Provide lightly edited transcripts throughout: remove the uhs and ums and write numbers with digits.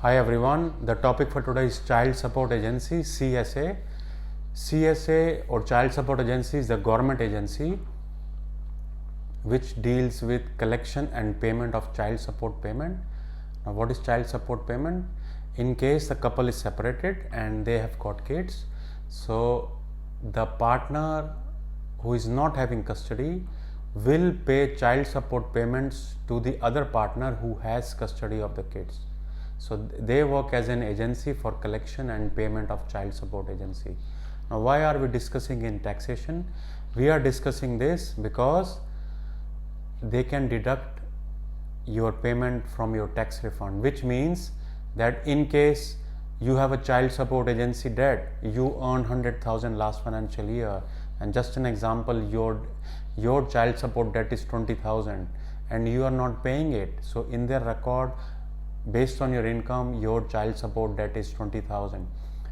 Hi everyone, the topic for today is Child Support Agency CSA. CSA or Child Support Agency is the government agency which deals with collection and payment of child support payment. Now, what is child support payment? In case the couple is separated and they have got kids, so the partner who is not having custody will pay child support payments to the other partner who has custody of the kids. So they work as an agency for collection and payment of child support agency. Now, why are we discussing in taxation? We are discussing this because they can deduct your payment from your tax refund, which means that in case you have a child support agency debt, you earn 100,000 last financial year, and just an example, your child support debt is 20,000 and you are not paying it. So in their record, based on your income, your child support debt is 20,000.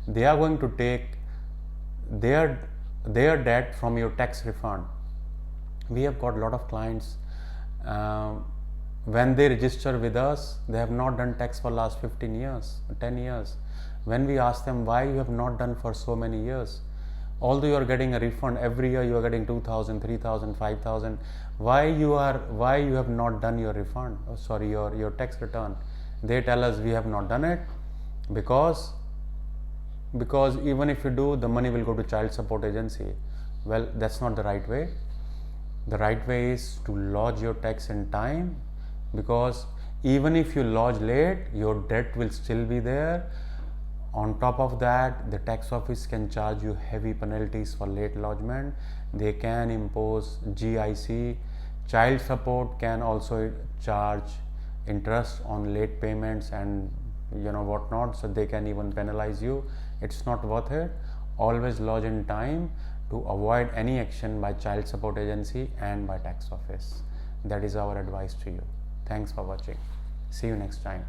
They are going to take their debt from your tax refund. We have got a lot of clients, when they register with us, they have not done tax for last 15 years, 10 years. When we ask them why you have not done for so many years, although you are getting a refund every year, you are getting 2,000, 3,000, 5,000, why you have not done your refund, your tax return? They tell us we have not done it because even if you do, the money will go to child support agency. Well, that's not the right way. The right way is to lodge your tax in time, because even if you lodge late, your debt will still be there. On top of that, the tax office can charge you heavy penalties for late lodgement. They can impose GIC. Child support can also charge interest on late payments and whatnot, so they can even penalize you. It's not worth it. Always lodge in time to avoid any action by child support agency and by tax office. That is our advice to you. Thanks for watching. See you next time.